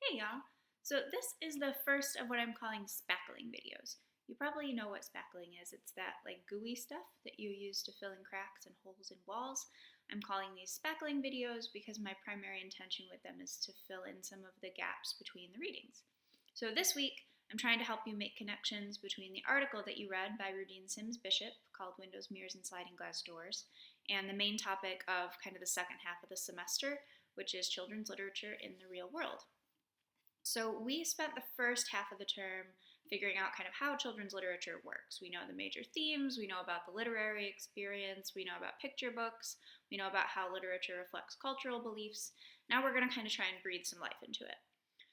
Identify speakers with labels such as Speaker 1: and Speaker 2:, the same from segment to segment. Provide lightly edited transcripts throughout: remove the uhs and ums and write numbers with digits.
Speaker 1: Hey y'all! So this is the first of what I'm calling spackling videos. You probably know what spackling is. It's that like gooey stuff that you use to fill in cracks and holes in walls. I'm calling these spackling videos because my primary intention with them is to fill in some of the gaps between the readings. So this week, I'm trying to help you make connections between the article that you read by Rudine Sims Bishop called Windows, Mirrors, and Sliding Glass Doors and the main topic of kind of the second half of the semester, which is children's literature in the real world. So we spent the first half of the term figuring out kind of how children's literature works. We know the major themes, we know about the literary experience, we know about picture books, we know about how literature reflects cultural beliefs. Now we're going to kind of try and breathe some life into it.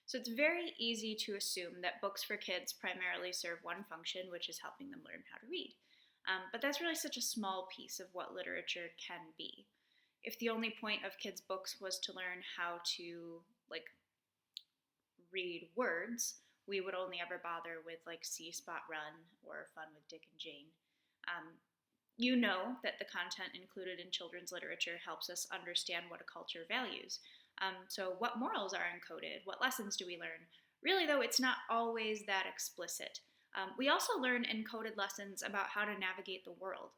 Speaker 1: So it's very easy to assume that books for kids primarily serve one function, which is helping them learn how to read. But that's really such a small piece of what literature can be. If the only point of kids' books was to learn how to read words, we would only ever bother with like See Spot Run or Fun with Dick and Jane. Um, you know that the content included in children's literature helps us understand what a culture values. So, what morals are encoded? What lessons do we learn? Really, though, it's not always that explicit. We also learn encoded lessons about how to navigate the world.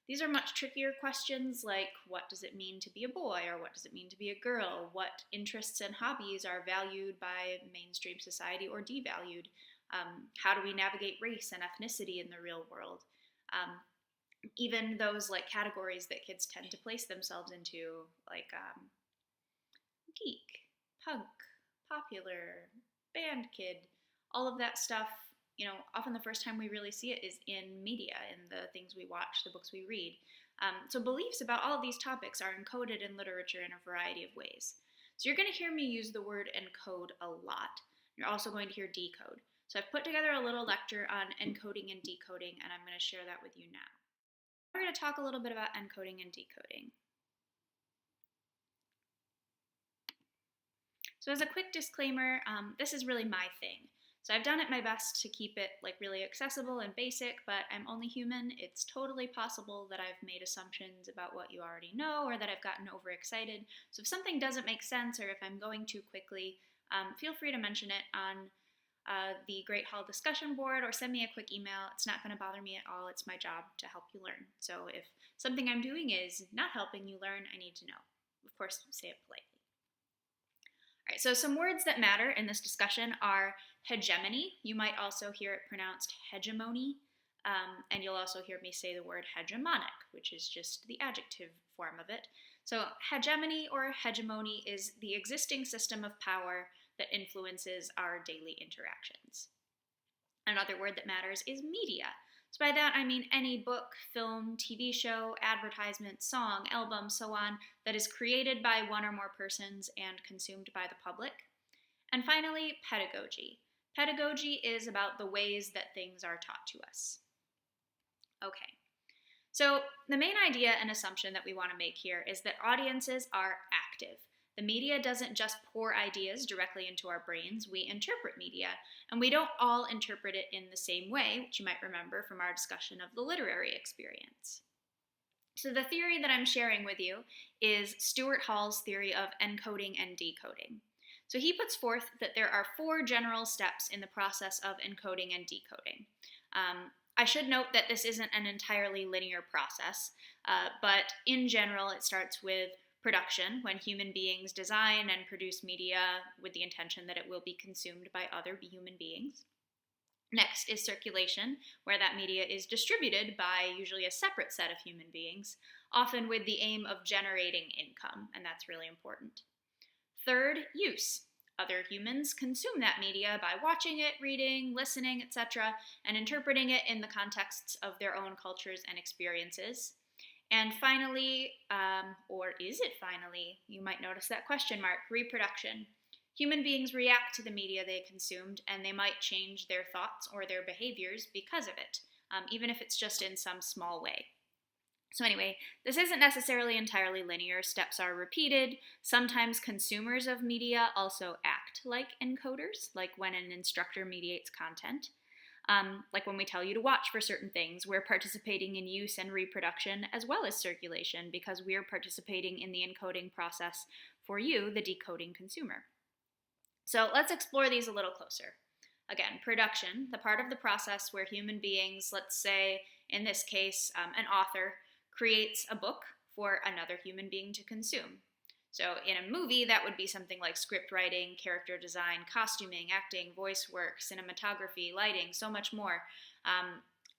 Speaker 1: These are much trickier questions like what does it mean to be a boy or what does it mean to be a girl? What interests and hobbies are valued by mainstream society or devalued? How do we navigate race and ethnicity in the real world? Even those like categories that kids tend to place themselves into, like geek, punk, popular, band kid, all of that stuff, often the first time we really see it is in media, in the things we watch, the books we read. So beliefs about all of these topics are encoded in literature in a variety of ways. So you're going to hear me use the word encode a lot. You're also going to hear decode. So I've put together a little lecture on encoding and decoding, and I'm going to share that with you now. We're going to talk a little bit about encoding and decoding. So as a quick disclaimer, this is really my thing. So I've done it my best to keep it like really accessible and basic, but I'm only human. It's totally possible that I've made assumptions about what you already know or that I've gotten overexcited. So if something doesn't make sense or if I'm going too quickly, feel free to mention it on the Great Hall discussion board or send me a quick email. It's not going to bother me at all. It's my job to help you learn. So if something I'm doing is not helping you learn, I need to know. Of course, say it politely. All right, so some words that matter in this discussion are hegemony. You might also hear it pronounced hegemony, and you'll also hear me say the word hegemonic, which is just the adjective form of it. So hegemony or hegemony is the existing system of power that influences our daily interactions. Another word that matters is media. So by that I mean any book, film, TV show, advertisement, song, album, so on, that is created by one or more persons and consumed by the public. And finally, pedagogy. Pedagogy is about the ways that things are taught to us. Okay, so the main idea and assumption that we want to make here is that audiences are active. The media doesn't just pour ideas directly into our brains, we interpret media, and we don't all interpret it in the same way, which you might remember from our discussion of the literary experience. So the theory that I'm sharing with you is Stuart Hall's theory of encoding and decoding. So he puts forth that there are 4 general steps in the process of encoding and decoding. I should note that this isn't an entirely linear process, but in general it starts with production, when human beings design and produce media with the intention that it will be consumed by other human beings. Next is circulation, where that media is distributed by usually a separate set of human beings, often with the aim of generating income, and that's really important. Third, use. Other humans consume that media by watching it, reading, listening, etc., and interpreting it in the contexts of their own cultures and experiences. And finally, or is it finally, you might notice that question mark, reproduction. Human beings react to the media they consumed, and they might change their thoughts or their behaviors because of it, even if it's just in some small way. So anyway, this isn't necessarily entirely linear. Steps are repeated. Sometimes consumers of media also act like encoders, like when an instructor mediates content. Like when we tell you to watch for certain things, we're participating in use and reproduction as well as circulation because we're participating in the encoding process for you, the decoding consumer. So let's explore these a little closer. Again, production, the part of the process where human beings, let's say in this case, an author, creates a book for another human being to consume. So in a movie, that would be something like script writing, character design, costuming, acting, voice work, cinematography, lighting, so much more.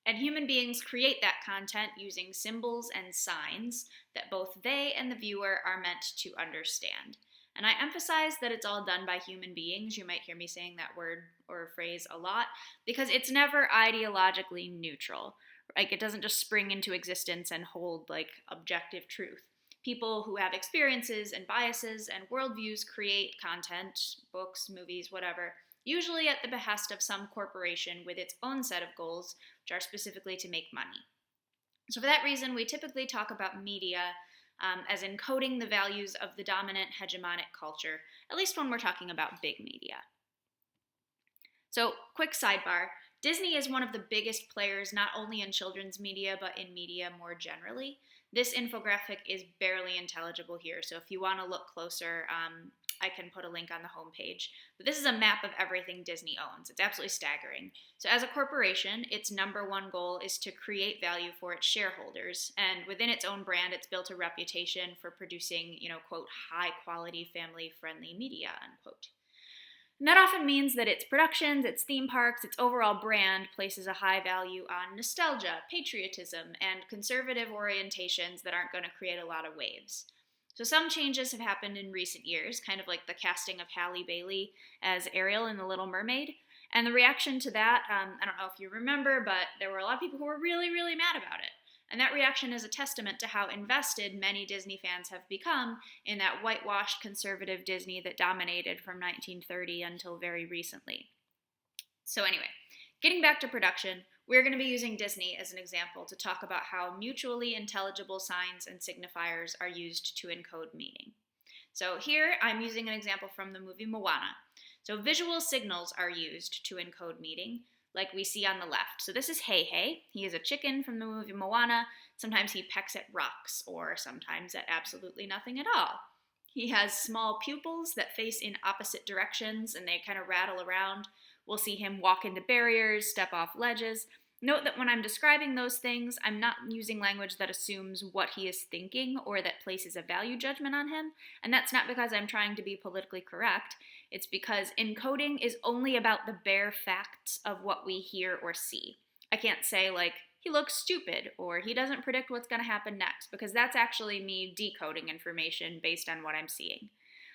Speaker 1: And human beings create that content using symbols and signs that both they and the viewer are meant to understand. And I emphasize that it's all done by human beings. You might hear me saying that word or phrase a lot because it's never ideologically neutral. Like, it doesn't just spring into existence and hold like objective truth. People who have experiences and biases and worldviews create content, books, movies, whatever, usually at the behest of some corporation with its own set of goals, which are specifically to make money. So for that reason, we typically talk about media as encoding the values of the dominant hegemonic culture, at least when we're talking about big media. So, quick sidebar, Disney is one of the biggest players not only in children's media, but in media more generally. This infographic is barely intelligible here, so if you want to look closer, I can put a link on the homepage. But this is a map of everything Disney owns. It's absolutely staggering. So as a corporation, its number one goal is to create value for its shareholders. And within its own brand, it's built a reputation for producing, quote, high quality, family friendly media, unquote. And that often means that its productions, its theme parks, its overall brand places a high value on nostalgia, patriotism, and conservative orientations that aren't going to create a lot of waves. So some changes have happened in recent years, kind of like the casting of Halle Bailey as Ariel in The Little Mermaid. And the reaction to that, I don't know if you remember, but there were a lot of people who were really, really mad about it. And that reaction is a testament to how invested many Disney fans have become in that whitewashed conservative Disney that dominated from 1930 until very recently. So anyway, getting back to production, we're going to be using Disney as an example to talk about how mutually intelligible signs and signifiers are used to encode meaning. So here I'm using an example from the movie Moana. So visual signals are used to encode meaning, like we see on the left. So this is Hey Hey. He is a chicken from the movie Moana. Sometimes he pecks at rocks, or sometimes at absolutely nothing at all. He has small pupils that face in opposite directions, and they kind of rattle around. We'll see him walk into barriers, step off ledges. Note that when I'm describing those things, I'm not using language that assumes what he is thinking or that places a value judgment on him, and that's not because I'm trying to be politically correct. It's because encoding is only about the bare facts of what we hear or see. I can't say, like, he looks stupid, or he doesn't predict what's going to happen next, because that's actually me decoding information based on what I'm seeing.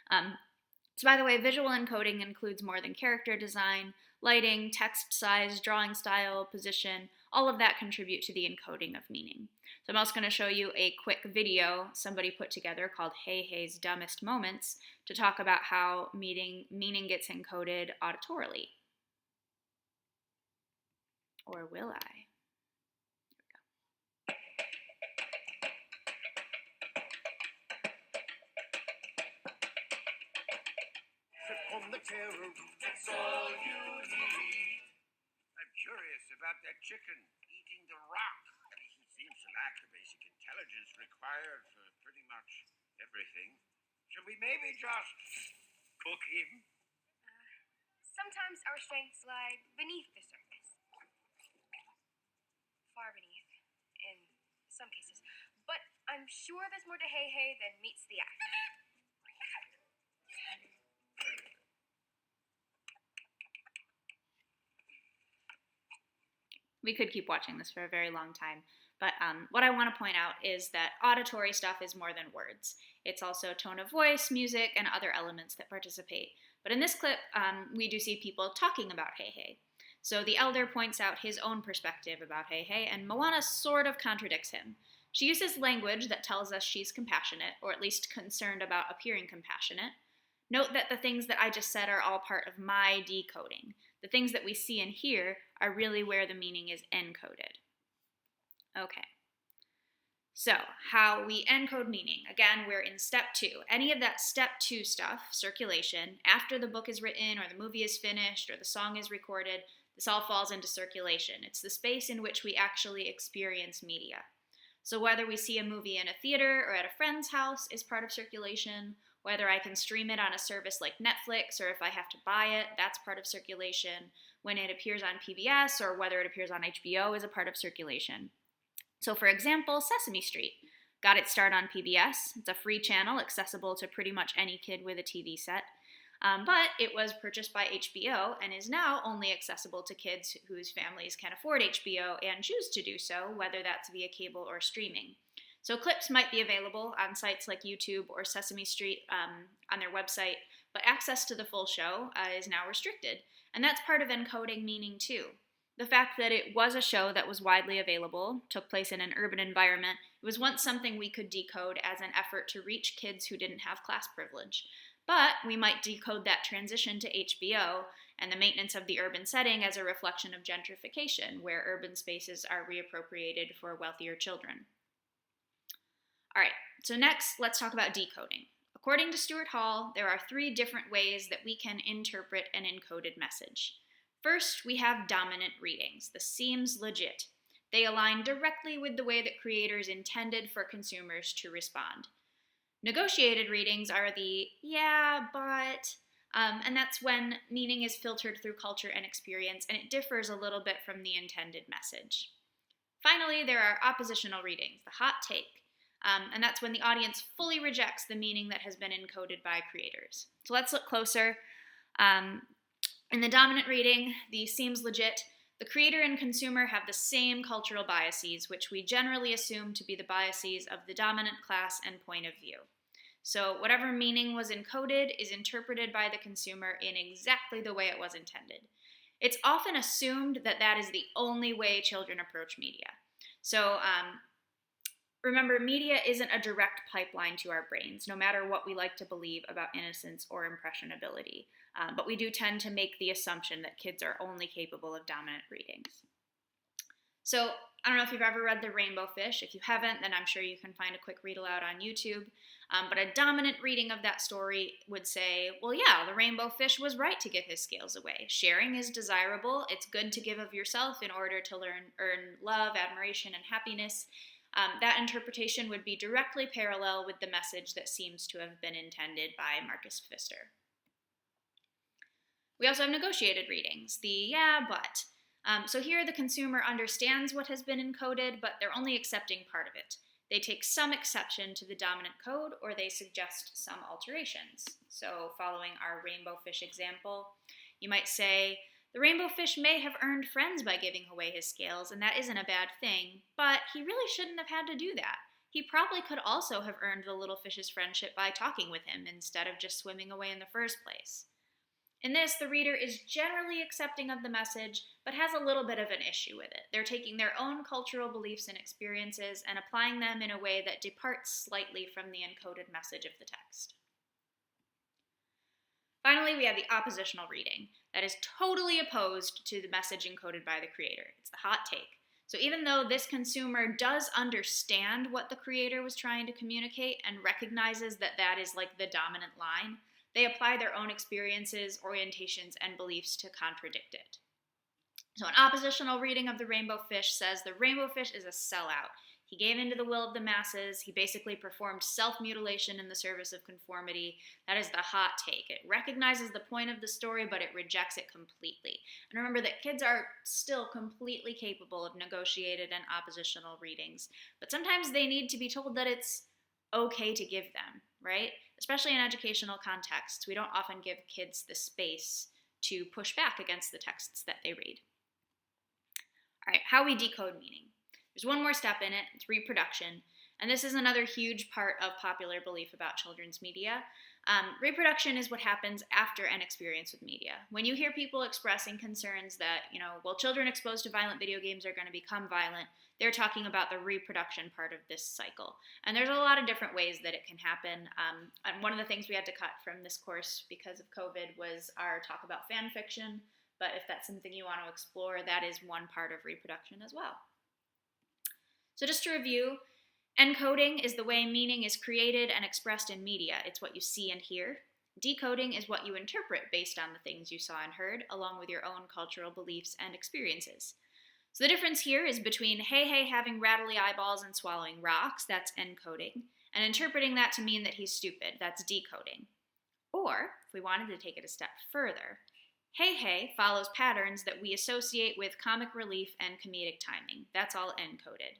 Speaker 1: So by the way, visual encoding includes more than character design, lighting, text size, drawing style, position. All of that contribute to the encoding of meaning. So I'm also going to show you a quick video somebody put together called Hey Hey's Dumbest Moments to talk about how meaning gets encoded auditorily. Or will I?
Speaker 2: On the terror roof, it's all you need. I'm curious about that chicken eating the rock. He seems to lack the basic intelligence required for pretty much everything. Should we maybe just cook him?
Speaker 3: Sometimes our strengths lie beneath the surface. Far beneath, in some cases. But I'm sure there's more to Hey Hey than meets the eye.
Speaker 1: We could keep watching this for a very long time, but what I want to point out is that auditory stuff is more than words. It's also tone of voice, music, and other elements that participate. But in this clip, we do see people talking about Hey Hey. So the elder points out his own perspective about Hey Hey, and Moana sort of contradicts him. She uses language that tells us she's compassionate, or at least concerned about appearing compassionate. Note that the things that I just said are all part of my decoding. The things that we see and hear are really where the meaning is encoded. Okay. So, how we encode meaning. Again, we're in step 2. Any of that step 2 stuff, circulation, after the book is written or the movie is finished or the song is recorded, this all falls into circulation. It's the space in which we actually experience media. So whether we see a movie in a theater or at a friend's house is part of circulation, Whether I can stream it on a service like Netflix or if I have to buy it, that's part of circulation. When it appears on PBS or whether it appears on HBO is a part of circulation. So, for example, Sesame Street got its start on PBS. It's a free channel accessible to pretty much any kid with a TV set. But it was purchased by HBO and is now only accessible to kids whose families can afford HBO and choose to do so, whether that's via cable or streaming. So clips might be available on sites like YouTube or Sesame Street on their website, but access to the full show is now restricted. And that's part of encoding meaning too. The fact that it was a show that was widely available, took place in an urban environment, it was once something we could decode as an effort to reach kids who didn't have class privilege. But we might decode that transition to HBO and the maintenance of the urban setting as a reflection of gentrification, where urban spaces are reappropriated for wealthier children. All right, so next, let's talk about decoding. According to Stuart Hall, there are 3 different ways that we can interpret an encoded message. First, we have dominant readings. This seems legit. They align directly with the way that creators intended for consumers to respond. Negotiated readings are the yeah, but, and that's when meaning is filtered through culture and experience, and it differs a little bit from the intended message. Finally, there are oppositional readings, the hot take. And that's when the audience fully rejects the meaning that has been encoded by creators. So let's look closer. In the dominant reading, the seems legit, the creator and consumer have the same cultural biases, which we generally assume to be the biases of the dominant class and point of view. So whatever meaning was encoded is interpreted by the consumer in exactly the way it was intended. It's often assumed that that is the only way children approach media. So remember, media isn't a direct pipeline to our brains, no matter what we like to believe about innocence or impressionability. But we do tend to make the assumption that kids are only capable of dominant readings. So I don't know if you've ever read The Rainbow Fish. If you haven't, then I'm sure you can find a quick read aloud on YouTube. But a dominant reading of that story would say, well, yeah, the rainbow fish was right to give his scales away. Sharing is desirable. It's good to give of yourself in order to earn love, admiration, and happiness. That interpretation would be directly parallel with the message that seems to have been intended by Marcus Pfister. We also have negotiated readings, the yeah, but. So here the consumer understands what has been encoded, but they're only accepting part of it. They take some exception to the dominant code, or they suggest some alterations. So following our rainbow fish example, you might say, the rainbow fish may have earned friends by giving away his scales, and that isn't a bad thing, but he really shouldn't have had to do that. He probably could also have earned the little fish's friendship by talking with him instead of just swimming away in the first place. In this, the reader is generally accepting of the message, but has a little bit of an issue with it. They're taking their own cultural beliefs and experiences and applying them in a way that departs slightly from the encoded message of the text. Finally, we have the oppositional reading that is totally opposed to the message encoded by the creator. It's the hot take. So even though this consumer does understand what the creator was trying to communicate and recognizes that that is like the dominant line, they apply their own experiences, orientations, and beliefs to contradict it. So an oppositional reading of the rainbow fish says the rainbow fish is a sellout. He gave in to the will of the masses. He basically performed self-mutilation in the service of conformity. That is the hot take. It recognizes the point of the story, but it rejects it completely. And remember that kids are still completely capable of negotiated and oppositional readings, but sometimes they need to be told that it's okay to give them, right? Especially in educational contexts, we don't often give kids the space to push back against the texts that they read. All right, how we decode meaning. There's one more step in it, it's reproduction. And this is another huge part of popular belief about children's media. Reproduction is what happens after an experience with media. When you hear people expressing concerns that, well, children exposed to violent video games are going to become violent, they're talking about the reproduction part of this cycle. And there's a lot of different ways that it can happen. And one of the things we had to cut from this course because of COVID was our talk about fan fiction. But if that's something you want to explore, that is one part of reproduction as well. So just to review, encoding is the way meaning is created and expressed in media. It's what you see and hear. Decoding is what you interpret based on the things you saw and heard, along with your own cultural beliefs and experiences. So the difference here is between hey having rattly eyeballs and swallowing rocks, that's encoding, and interpreting that to mean that he's stupid. That's decoding. Or, if we wanted to take it a step further, hey hey follows patterns that we associate with comic relief and comedic timing. That's all encoded.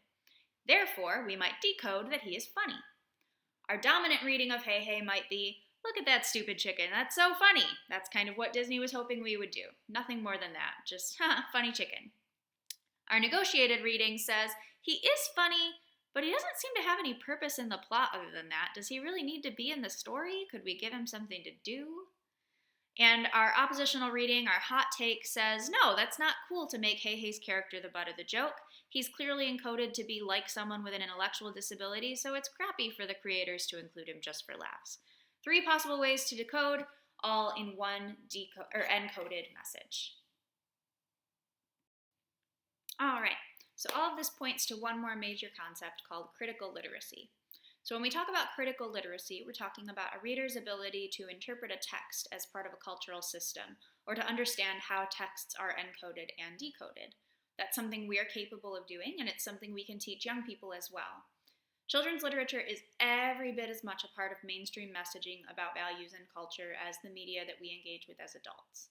Speaker 1: Therefore, we might decode that he is funny. Our dominant reading of hey hey might be, look at that stupid chicken, that's so funny. That's kind of what Disney was hoping we would do. Nothing more than that, just, funny chicken. Our negotiated reading says, he is funny, but he doesn't seem to have any purpose in the plot other than that. Does he really need to be in the story? Could we give him something to do? And our oppositional reading, our hot take, says, no, that's not cool to make Hey Hey's character the butt of the joke. He's clearly encoded to be like someone with an intellectual disability, so it's crappy for the creators to include him just for laughs. 3 possible ways to decode, all in one encoded message. All right, so all of this points to one more major concept called critical literacy. So when we talk about critical literacy, we're talking about a reader's ability to interpret a text as part of a cultural system, or to understand how texts are encoded and decoded. That's something we are capable of doing, and it's something we can teach young people as well. Children's literature is every bit as much a part of mainstream messaging about values and culture as the media that we engage with as adults.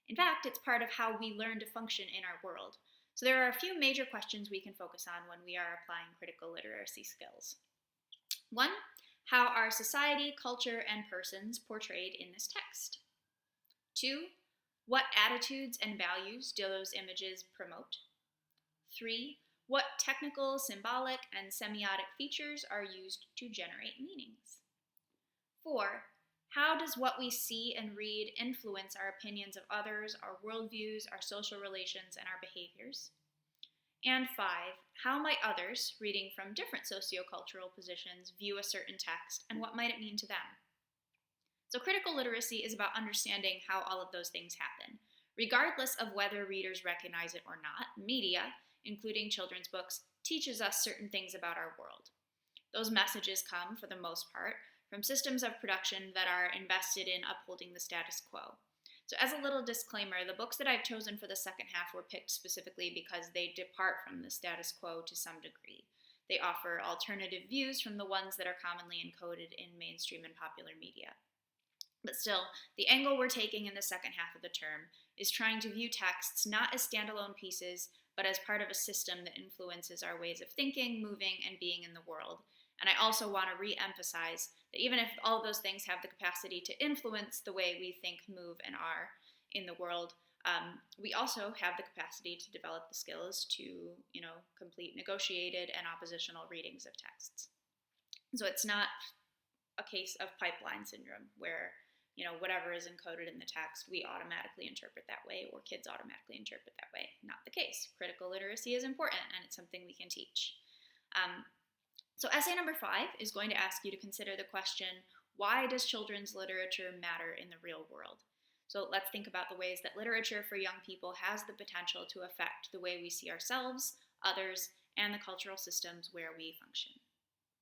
Speaker 1: In fact, it's part of how we learn to function in our world. So there are a few major questions we can focus on when we are applying critical literacy skills. 1, how are society, culture, and persons portrayed in this text? 2, what attitudes and values do those images promote? 3, what technical, symbolic, and semiotic features are used to generate meanings? 4, how does what we see and read influence our opinions of others, our worldviews, our social relations, and our behaviors? And 5, how might others, reading from different sociocultural positions, view a certain text, and what might it mean to them? So critical literacy is about understanding how all of those things happen. Regardless of whether readers recognize it or not, media, including children's books, teaches us certain things about our world. Those messages come, for the most part, from systems of production that are invested in upholding the status quo. So as a little disclaimer, the books that I've chosen for the second half were picked specifically because they depart from the status quo to some degree. They offer alternative views from the ones that are commonly encoded in mainstream and popular media. But still, the angle we're taking in the second half of the term is trying to view texts not as standalone pieces, but as part of a system that influences our ways of thinking, moving, and being in the world. And I also want to re-emphasize that even if all of those things have the capacity to influence the way we think, move, and are in the world, we also have the capacity to develop the skills to, complete negotiated and oppositional readings of texts. So it's not a case of pipeline syndrome where, whatever is encoded in the text, we automatically interpret that way, or kids automatically interpret that way. Not the case. Critical literacy is important, and it's something we can teach. So essay number 5 is going to ask you to consider the question, why does children's literature matter in the real world? So let's think about the ways that literature for young people has the potential to affect the way we see ourselves, others, and the cultural systems where we function.